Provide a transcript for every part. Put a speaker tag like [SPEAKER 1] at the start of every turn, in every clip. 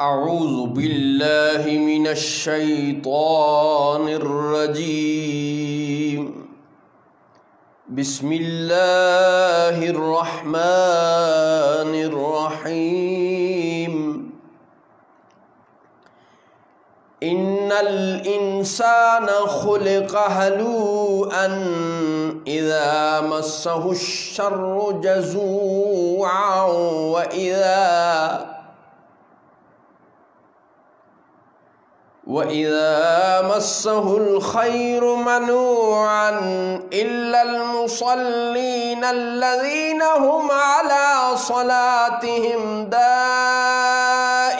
[SPEAKER 1] اعوذ باللہ من الشیطان الرجیم بسم اللہ الرحمن الرحیم ان الانسان خلق ہلوعا اذا مسہ الشر جزوعا وَإِذَا مَسَّهُ الْخَيْرُ مَنُوعًا إِلَّا الْمُصَلِّينَ الَّذِينَ هُمْ عَلَى صَلَاتِهِمْ دَائِمُونَ۔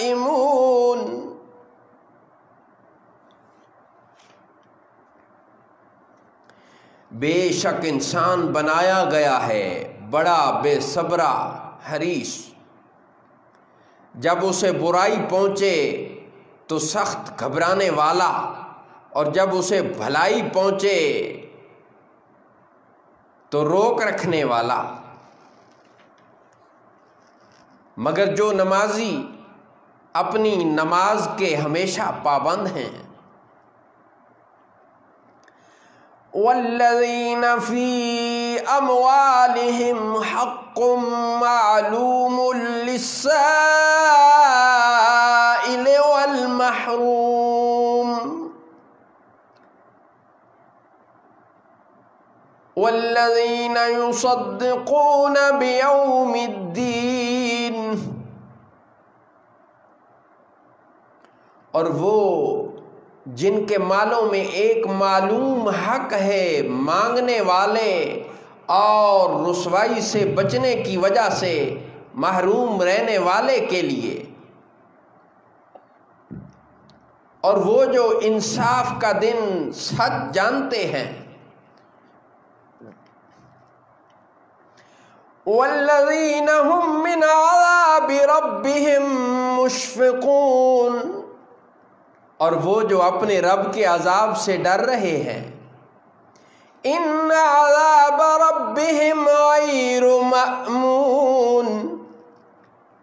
[SPEAKER 1] بے شک انسان بنایا گیا ہے بڑا بے صبرا حریص، جب اسے برائی پہنچے تو سخت گھبرانے والا، اور جب اسے بھلائی پہنچے تو روک رکھنے والا۔ مگر جو نمازی اپنی نماز کے ہمیشہ پابند ہیں، والذین فی اموالہم حق معلوم للسائل والمحروم والذین یصدقون بیوم الدین، اور وہ جن کے مالوں میں ایک معلوم حق ہے مانگنے والے اور رسوائی سے بچنے کی وجہ سے محروم رہنے والے کے لیے، اور وہ جو انصاف کا دن سچ جانتے ہیں۔ والذین هم من عذاب ربهم مشفقون، اور وہ جو اپنے رب کے عذاب سے ڈر رہے ہیں۔ ان عذاب ربهم غیر مأمون،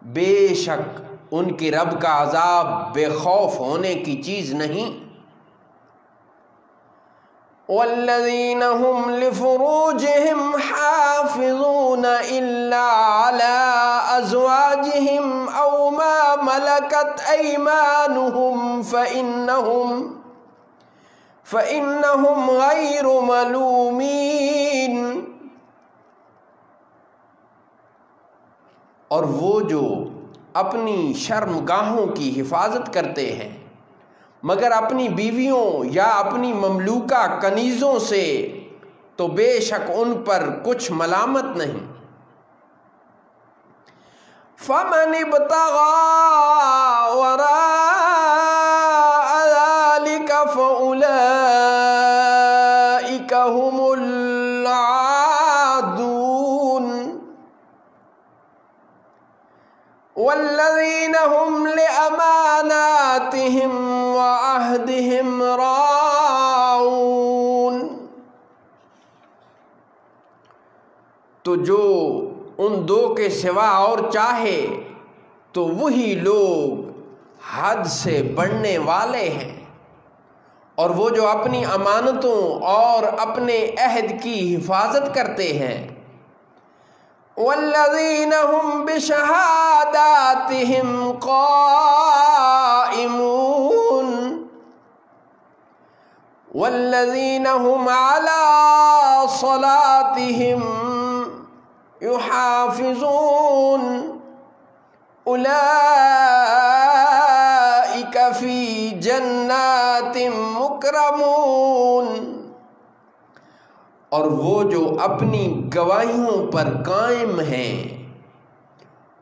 [SPEAKER 1] بے شک ان کی رب کا عذاب بے خوف ہونے کی چیز نہیں۔ والذین هم لفروجهم حافظون الا على ازواجهم او ما ملكت ايمانهم فانهم غیر ملومین، اور وہ جو اپنی شرمگاہوں کی حفاظت کرتے ہیں مگر اپنی بیویوں یا اپنی مملوکہ کنیزوں سے، تو بے شک ان پر کچھ ملامت نہیں۔ فمن ابتغى وراء ذلك فأولئك هم العادون، والذین هم لأماناتهم وعہدهم راعون، تو جو ان دو کے سوا اور چاہے تو وہی لوگ حد سے بڑھنے والے ہیں، اور وہ جو اپنی امانتوں اور اپنے عہد کی حفاظت کرتے ہیں۔ والذین هم بشہاداتہم قائمون، والذین هم علی صلاتہم یحافظون اولئک فی جنات مکرمون، اور وہ جو اپنی گواہیوں پر قائم ہیں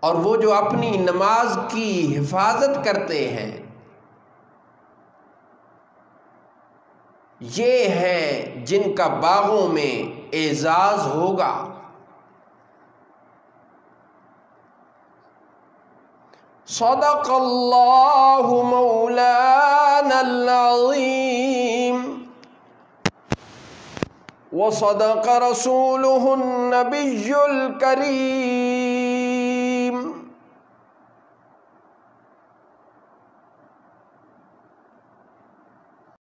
[SPEAKER 1] اور وہ جو اپنی نماز کی حفاظت کرتے ہیں، یہ ہیں جن کا باغوں میں اعزاز ہوگا۔ صدق اللہ مولانا العظیم وصدق رسوله النبي الكريم۔